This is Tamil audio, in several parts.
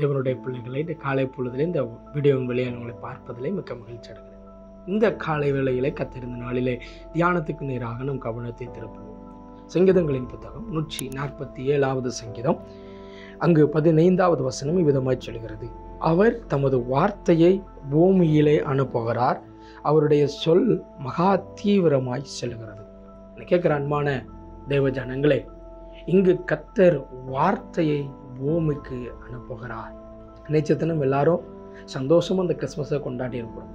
தேவனுடைய பிள்ளைகளை இந்த காலை பொழுதிலே இந்த வீடியோவின் வழியாக உங்களை பார்ப்பதிலே மிக்க மகிழ்ச்சி அடைகிறேன். இந்த காலை வேளையிலே கத்திருந்த நாளிலே தியானத்துக்கு நேராக நம் கவனத்தை திருப்புவோம். சங்கீதங்களின் புத்தகம் 147வது சங்கீதம், அங்கு 15வது வசனம் இவ்விதமாய் சொல்கிறது: அவர் தமது வார்த்தையை பூமியிலே அனுப்புகிறார், அவருடைய சொல் மகா தீவிரமாய் செல்கிறது. கேட்கிற அன்பான தேவ ஜனங்களே, இங்கு கர்த்தர் வார்த்தையை பூமிக்கு அனுப்புகிறார். நிச்சயத்தினம் எல்லாரும் சந்தோஷமா அந்த கிறிஸ்மஸை கொண்டாடி இருக்கிறோம்.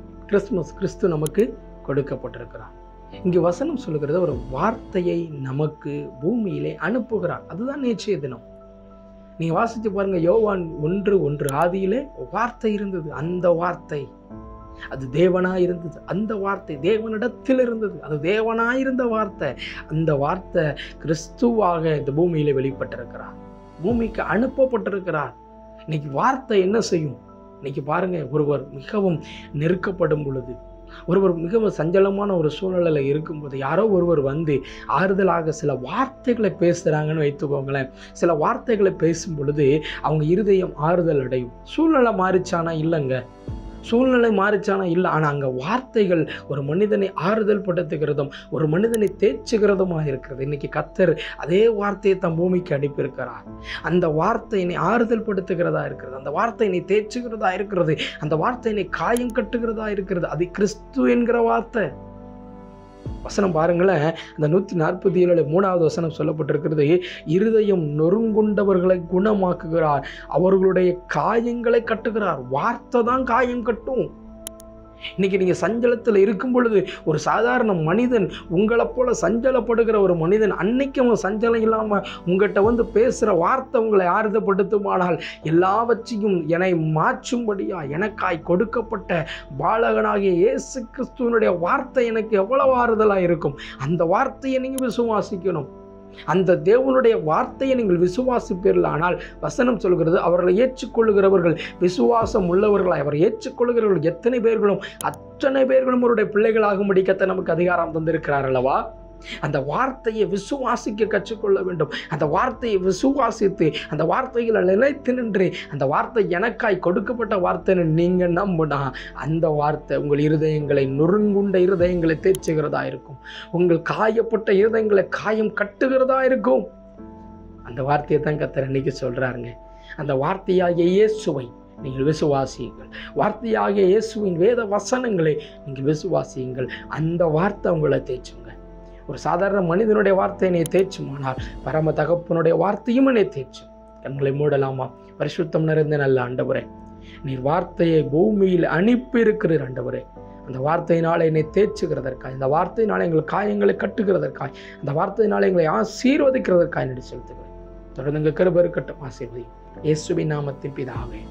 கிறிஸ்து நமக்கு கொடுக்கப்பட்டிருக்கிறார். இங்கு வசனம் சொல்லுகிறது, ஒரு வார்த்தையை நமக்கு பூமியிலே அனுப்புகிறார். அதுதான் நேற்றைய தினம். நீங்க வாசித்து பாருங்க, யோவான் 1:1 ஆதியிலே வார்த்தை இருந்தது, அந்த வார்த்தை அது தேவனாய் இருந்தது, அந்த வார்த்தை தேவனிடத்தில் இருந்தது, அது தேவனாயிருந்த வார்த்தை, அந்த வார்த்தை கிறிஸ்துவாக இந்த பூமியிலே வெளிப்பட்டிருக்கிறார், பூமிக்கு அனுப்பப்பட்டிருக்கிறார். இன்னைக்கு வார்த்தை என்ன செய்யும்? இன்னைக்கு பாருங்க, ஒருவர் மிகவும் நெருக்கப்படும் பொழுது, ஒருவர் மிகவும் சஞ்சலமான ஒரு சூழ்நிலையில் இருக்கும்போது யாரோ ஒருவர் வந்து ஆறுதலாக சில வார்த்தைகளை பேசுகிறாங்கன்னு வைத்துக்கோங்களேன். சில வார்த்தைகளை பேசும் பொழுது அவங்க இருதயம் ஆறுதல் அடையும். சூழ்நிலை மாறிச்சானா? இல்லைங்க, சூழ்நிலை மாறிச்சானா இல்லை. ஆனால் அங்கே வார்த்தைகள் ஒரு மனிதனை ஆறுதல் படுத்துகிறதும் ஒரு மனிதனை தேய்ச்சுகிறதுமாக இருக்கிறது. இன்னைக்கு கர்த்தர் அதே வார்த்தையை தம் பூமிக்கு அனுப்பியிருக்கிறார். அந்த வார்த்தையினை ஆறுதல் படுத்துகிறதா இருக்கிறது, அந்த வார்த்தையினை தேய்ச்சுகிறதா இருக்கிறது, அந்த வார்த்தையினை காயம் கட்டுகிறதா இருக்கிறது. அது கிறிஸ்து என்கிற வார்த்தை. வசனம் பாருங்களேன், அந்த 147 வசனம் சொல்லப்பட்டிருக்கிறது: இருதயம் நொறுங்குண்டவர்களை குணமாக்குகிறார், அவர்களுடைய காயங்களை கட்டுகிறார். வார்த்தை தான் காயம் கட்டும். இன்னைக்கு நீங்க சஞ்சலத்தில் இருக்கும் பொழுது ஒரு சாதாரண மனிதன், உங்களை போல சஞ்சலப்படுகிற ஒரு மனிதன், அன்னைக்கு அவன் சஞ்சலம் இல்லாம உங்கள்கிட்ட வந்து பேசுற வார்த்தை உங்களை ஆறுதப்படுத்துமானால், எல்லாவற்றையும் என்னை மாற்றும்படியா எனக்காய் கொடுக்கப்பட்ட பாலகனாகிய இயேசு கிறிஸ்துவனுடைய வார்த்தை எனக்கு எவ்வளவு ஆறுதலா இருக்கும். அந்த வார்த்தையை நீங்க விசுவாசிக்கணும். அந்த தேவனுடைய வார்த்தையை நீங்கள் விசுவாசிப்பீர்கள். ஆனால் வசனம் சொல்கிறது, அவர்களை ஏற்றுக்கொள்ளுகிறவர்கள் விசுவாசம் உள்ளவர்களாய், அவர் ஏற்றுக்கொள்ளுகிறவர்கள் எத்தனை பேர்களும் அத்தனை பேர்களும் அவருடைய பிள்ளைகளாகும்படி கர்த்தர் நமக்கு அதிகாரம் தந்திருக்கிறார் அல்லவா? அந்த வார்த்தையை விசுவாசிக்க கற்றுக்கொள்ள வேண்டும். அந்த வார்த்தையை விசுவாசித்து அந்த வார்த்தைகளை நிலைத்து நின்று, அந்த வார்த்தை எனக்காய் கொடுக்கப்பட்ட வார்த்தைன்னு நீங்க நம்பினா, அந்த வார்த்தை உங்கள் இருதயங்களை, நொறுங்குண்ட இருதயங்களை தேய்ச்சுகிறதா இருக்கும், உங்கள் காயப்பட்ட இருதயங்களை காயம் கட்டுகிறதா இருக்கும். அந்த வார்த்தையை தான் கர்த்தர் இன்னைக்கு சொல்றாருங்க. அந்த வார்த்தையாகிய இயேசுவை நீங்கள் விசுவாசியுங்கள். வார்த்தையாகிய இயேசுவின் வேத வசனங்களை நீங்கள் விசுவாசியுங்கள். அந்த வார்த்தை உங்களை தேய்ச்சுங்க. ஒரு சாதாரண மனிதனுடைய வார்த்தை என்னை தேய்ச்சுமானால், பரம தகப்பனுடைய வார்த்தையும் என்னை தேய்ச்சும். கண்களை மூடலாமா? பரிசுத்தம் நிறைந்த நல்ல ஆண்டவரே, நீர் வார்த்தையை பூமியில் அனுப்பி இருக்கிறீர் ஆண்டவரே. அந்த வார்த்தையினால் என்னை தேய்ச்சுகிறதற்காய், அந்த வார்த்தையினால் எங்கள் காயங்களை கட்டுகிறதற்காய், அந்த வார்த்தையினால் எங்களை ஆசீர்வதிக்கிறதற்காய் நடி செலுத்துகிறேன். தொடர்ந்து கிருபை இருக்கட்டும். ஆசீர்வதி. இயேசுவின் நாமத்தின் பிதாவே.